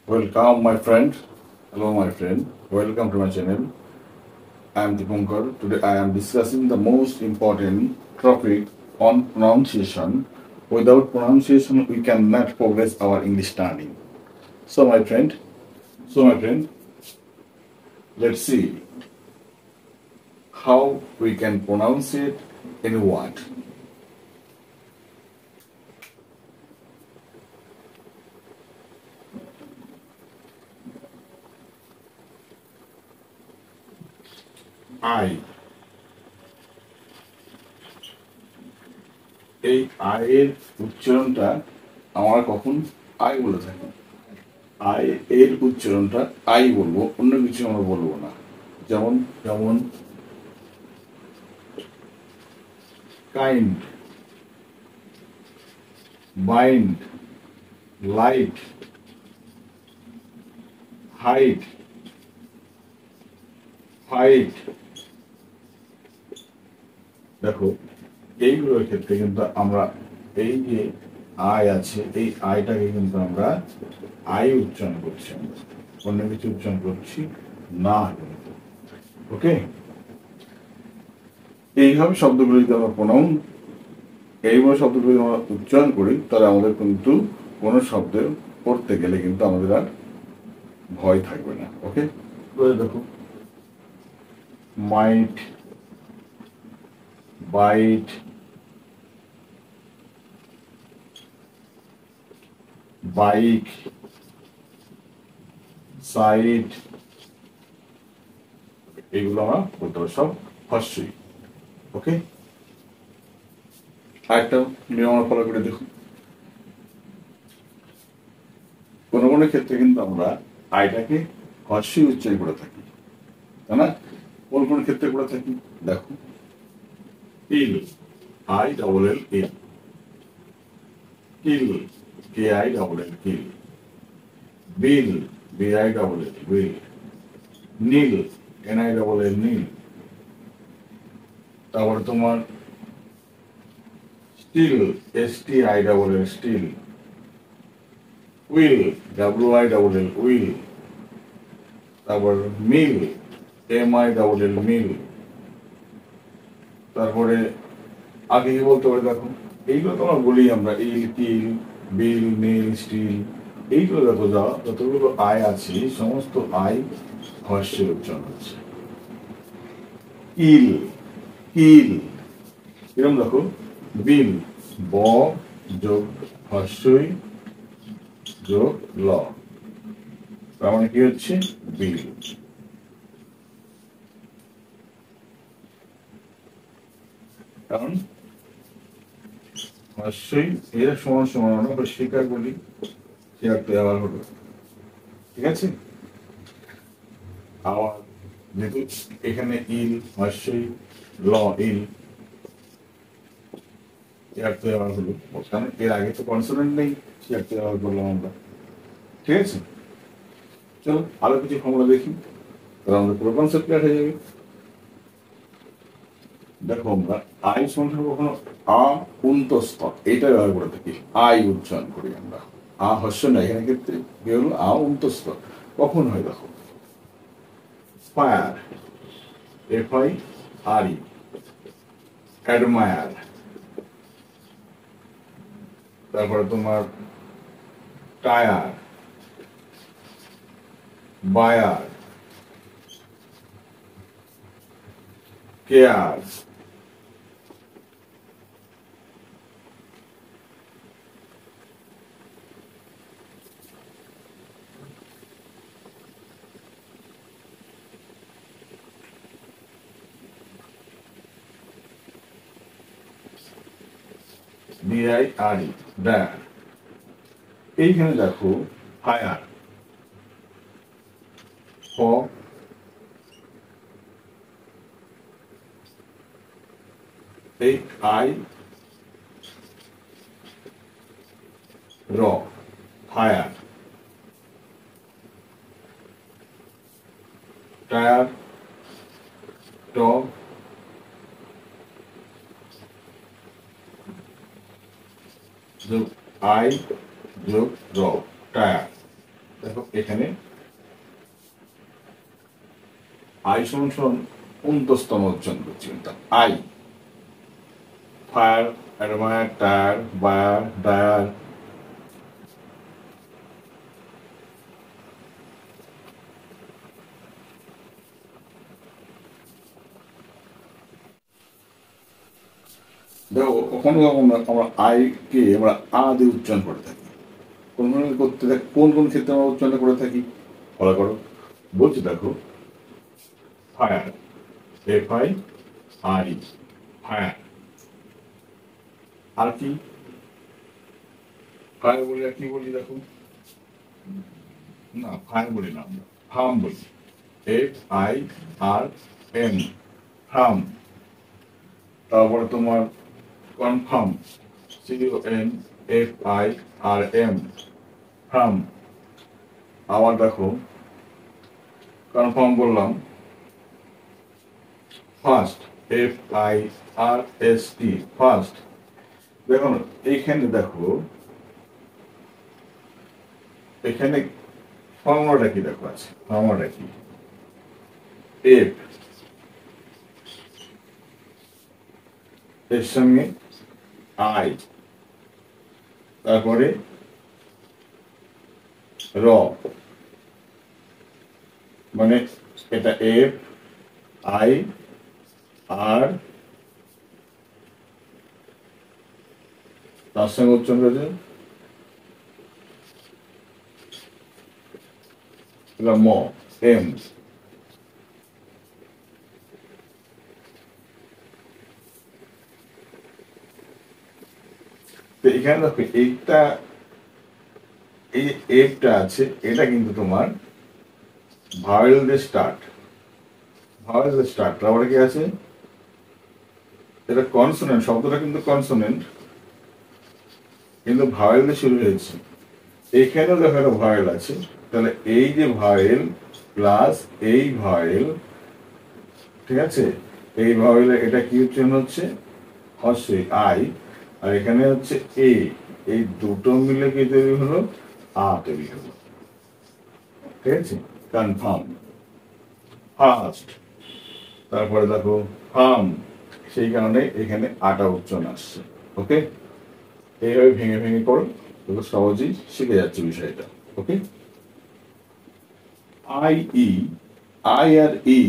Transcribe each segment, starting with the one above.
Welcome, my friend. Hello, my friend. Welcome to my channel. I am Dipankar. Today, I am discussing the most important topic on pronunciation. Without pronunciation, we cannot progress our English learning. So, my friend, let's see how we can pronounce it in what. I. এই আয়ের উচ্চারণটা আমরা কখন I বলে থাকি। I এর উচ্চারণটা I বলবো, অন্য কিছু আমরা বলবো না। যেমন যেমন kind, bind, light, height, fight. দেখো, এইগুলোর ক্ষেত্রে কিন্তু আমরা এই যে আই আছে, এই আইটাকে কিন্তু আমরা আই উচ্চারণ করছি, আমরা অন্য কিছু উচ্চারণ করছি না। ওকে, এইভাবে শব্দগুলো যদি আমরা এইভাবে শব্দগুলো যদি আমরা উচ্চারণ করি, তাহলে আমাদের কিন্তু কোনো শব্দ পড়তে গেলে কিন্তু আমাদের আর ভয় থাকবে না। ওকে, দেখো, মাইট, বাইট, বাইক, সাইট, এগুলো আমরা বলতে পারি সব হর্ষই। ওকে, আরেকটা নিয়ম আমরা ফলো করে দেখুন। কোনো কোনো ক্ষেত্রে কিন্তু আমরা আইটাকে হর্ষই উচ্চারণ করে থাকি, তাই না? কোন কোন ক্ষেত্রে করে থাকি দেখো, ill, I double L ill, kill, K I double L kill, bill, B I double L bill, nil, N I double L nil. তারপরে তোমার still, S T I double L still, will, W I double L will. তারপর mill, M I double L mill. তারপরে আগে কি বলতে পারি দেখো, এইগুলো তো আমরা বলি, আমরা ইল, কিল, বিল, মিল, স্টিল, এইগুলো যতগুলো আয় আছে, সমস্ত আয় হর্ষের উচ্চারণ হচ্ছে। ইল, কিল, এরকম দেখো, বিল, ব যোগ হর্ষই যোগ ল, তার মানে কি হচ্ছে বিল। কারণ হর্ষই এর সমান সমান আমরা স্বীকার বলি, শেয়ার তো আবার হলো, ঠিক আছে। আবার যেহেতু এখানে ইল, হর্ষই, ল, ইল, শেয়ার তো আবার হলো, কারণ এর আগে তো কনসোনেন্ট নেই, শেয়ার তো আবার বললাম আমরা, ঠিক আছে। চলো আরো কিছু ফর্মুলা দেখি, তাহলে আমাদের পুরো কনসেপ্ট ক্লিয়ার হয়ে যাবে। দেখো, আমরা আই সংখ্যা কখনো আ উন্তস্ত এইটা ব্যবহার করে থাকি, আই উচ্চারণ করি আমরা। আ হর্ষ না, এখানে ক্ষেত্রে কি হলো, আ উন্তস্ত। কখন হয় দেখো, fire, F I R E, admire, তারপরে তোমার tire, buyer, care, DI R E, dire. এইখানে দেখো, ফায়ার, ফ, এই আই, র, ফায়ার, টায়ার, ট, যোগ আই যোগ র, টায়ার। দেখো এখানে আই সমান সমান 29তম উচ্চারণ করছি, I. Fire, admire, tire, buyer, dire. দেখো কখনো কখনো আমরা আই কে আমরা আ দিয়ে উচ্চারণ করে থাকি, কোন করতে থাকি, কোন কোন ক্ষেত্রে আমরা উচ্চারণ করে থাকি ফলো করো। বলছি দেখো, fire, F I R E, fire. আর কি ফায়ার বলি, আর কি বলি দেখো, না ফায়ার বলি না, আমরা ফার্ম বলি, F I R M, firm. তারপরে তোমার কনফার্ম, CON FIRM, ফার্ম। আবার দেখো কনফার্ম বললাম, ফার্স্ট, FIRST, ফার্স্ট। দেখো এইখানে দেখো, এখানে ফর্মুলাটা কি দেখো আছে, ফর্মুলাটা কি, এফ এর সঙ্গে আই, তারপরে র, মানে এটা এফ আই আর তার সঙ্গে উচ্চারণ করেছে ম, এম। তো এখানে দেখো এইটা, এই এফটা আছে, এটা কিন্তু তোমার ভাওয়েল দিয়ে স্টার্ট, ভাওয়েল দিয়ে স্টার্ট। তারপরে কি আছে, এটা কনসোনেন্ট, শব্দটা কিন্তু কনসোনেন্ট, কিন্তু ভাওয়েল দিয়ে শুরু হয়েছে। এখানেও দেখো একটা ভাওয়েল আছে, তাহলে এই যে ভাওয়েল প্লাস এই ভাওয়েল, ঠিক আছে, এই ভাওয়েলে এটা কি উচ্চারণ হচ্ছে, হর্ষে আই, আর এখানে হচ্ছে এ, এই দুটো মিলে কি তৈরি হলো, আ তৈরি হলো। ঠিক আছে, কনফার্ম, ফার্স্ট। তারপরে দেখো ফার্ম, সেই কারণে এখানে আটা উচ্চারণ আসছে। ওকে, এইভাবে ভেঙে ভেঙে করো, তোকে সহজেই শিখে যাচ্ছে বিষয়টা। ওকে, আই ই, আই আর ই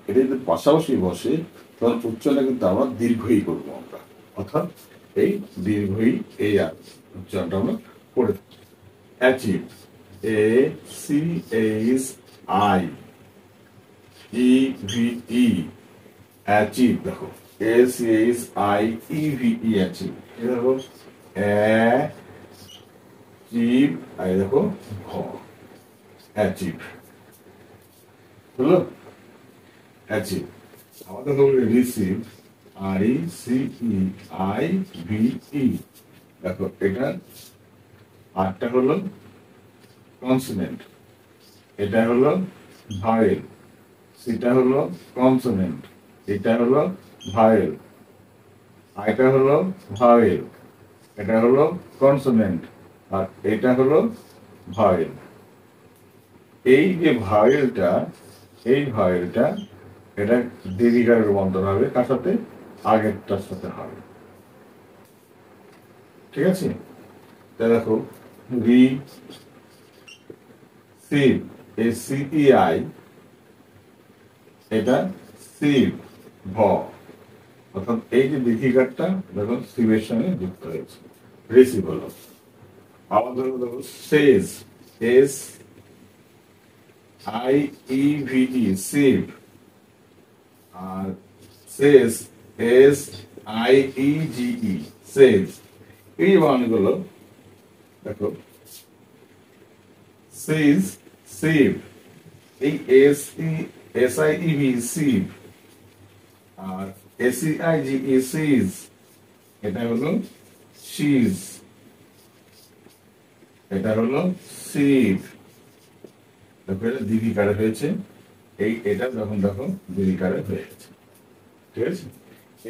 এটা যদি পাশাপাশি বসে তখন উচ্চারণটা কিন্তু আমরা দীর্ঘই করবো আমরা, অর্থাৎ এই দীর্ঘই এই উচ্চারণটা আমরা করে থাকি। Achieve, ACHI EVE, achieve. দেখো ACHIEVE, অ্যাচিভ। এটা দেখো অ্যাচিভ, আর দেখো ভ, অ্যাচিভ হলো, অ্যাচিভ। আমাদের হলো রিসিভ, RECEIVE। দেখো এটা আরটা হলো কনসোনেন্ট, এটা হলো ভাওয়েল, সেটা হলো কনসোনেন্ট, এটা হলো ভাওয়েল, এটা হলো ভাওয়েল, এটা হলো কনসোনেন্ট, আর এটা হলো ভাওয়েল। এই যে ভাওয়েলটা, এই ভাওয়েলটা এটা দীর্ঘিকারে রূপান্তর হবে, কার সাথে, আগেরটার সাথে হবে। ঠিক আছে, তা দেখো রি সিভ, SCEI, এটা সিভ ভ, অর্থাৎ এই যে দীর্ঘিকারটা দেখো সিভের সঙ্গে যুক্ত হয়েছে, রিসিভ হলো। আবার ধরো দেখো সেজ, SIEVE, সিভ, আর সেজ, SIEGE, সেজ। এই বানানগুলো দেখো, সেজ, সিভ, এই SIEV, সিভ, আর SEIGE, সিজ, এটা হলো শিজ, এটা হলো সিভ। দেখো এটা দীর্ঘিকারে হয়েছে, এটা যখন দেখো দীর্ঘিকারে হয়ে গেছে। ঠিক আছে,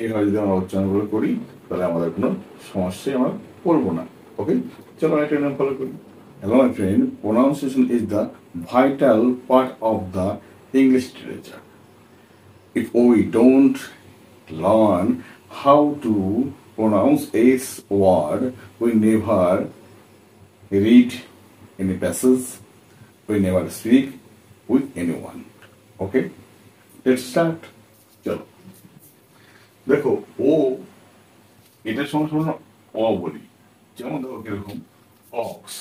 এইভাবে যদি আমরা উচ্চারণগুলো করি তাহলে আমাদের কোনো সমস্যায় আমরা পড়বো না। ওকে, চলো একটা নিয়ম ফলো করি। Hello, my friend. Pronunciation is the vital part of the English literature. If we don't learn how to pronounce a word, we never read any passage, we never speak with anyone. Okay? Let's start. চলো দেখো ও এটার সঙ্গে সঙ্গে আমরা অ বলি, যেমন দেখো কিরকম অক্স,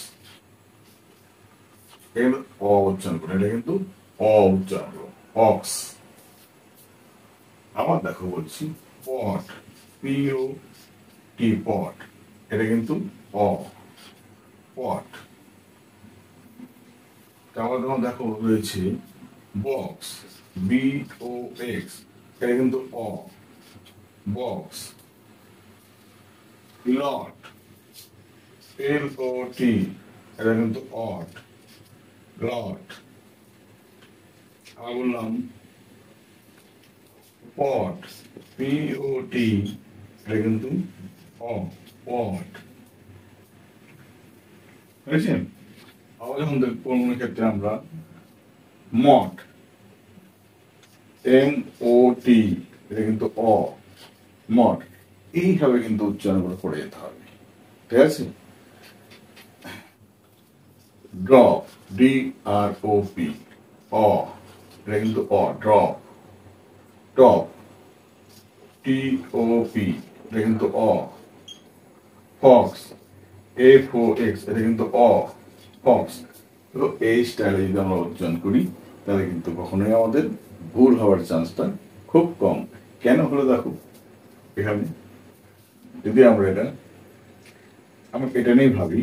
এটা অ উচ্চারণ করে, এটা কিন্তু অ উচ্চারণ করো অক্স। আবার দেখো বলছি পট, পিও টি পট, এটা কিন্তু অ পট। তারপর যখন দেখো রয়েছে বক্স, বি ও এক্স, এটা কিন্তু অ বক্স। লট, এল ও টি, এটা কিন্তু অট লট। আর বললাম পট, পি ও টি, এটা কিন্তু অ পট। বুঝেছেন? আবার যখন কোন ক্ষেত্রে আমরা মট, এম ও টি, এটা কিন্তু অ মট, এইভাবে কিন্তু উচ্চারণ করে পড়ে যেতে হবে। ঠিক আছে? ড্রপ, ডি আর ও পি, অ, এটা কিন্তু অ ড্রপ। টপ, টি ও পি, এটা কিন্তু অ। ফক্স, এফ ও এক্স, এটা কিন্তু অ ফক্স। তো এই স্টাইলে যদি আমরা উচ্চারণ করি তাহলে কিন্তু কখনোই আমাদের ভুল হওয়ার চান্সটা খুব কম। কেন হলো দেখো, এখানে যদি আমরা এটা নিয়ে ভাবি,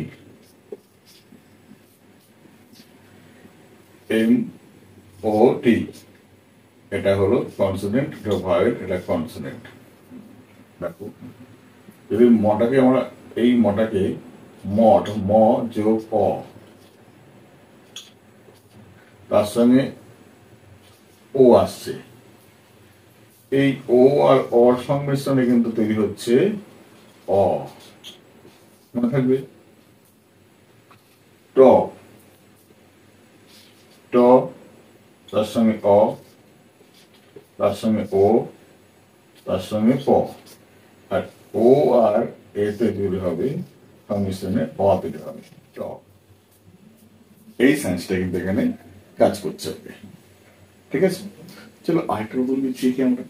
এম ও টি, এটা হলো কনসোনেন্ট, এটা ভয়েল, এটা কনসোনেন্ট। দেখো যদি মটাকে আমরা এই মটাকে মট, ম যোগ অ, তার সঙ্গে ও আসছে, এই ও আর অর সংমিশ্রণে কিন্তু তৈরি হচ্ছে অ। মনে থাকবে ট, ট, তার সঙ্গে অ, তার সঙ্গে ও, তার সঙ্গে প, আর ও আর এতে তৈরি হবে সংমিশ্রণে অ তৈরি হবে ট। এই সায়েন্সটা কিন্তু এখানে কাজ করছে। ঠিক আছে, চলো আরেকটা বলবি শিখি আমরা।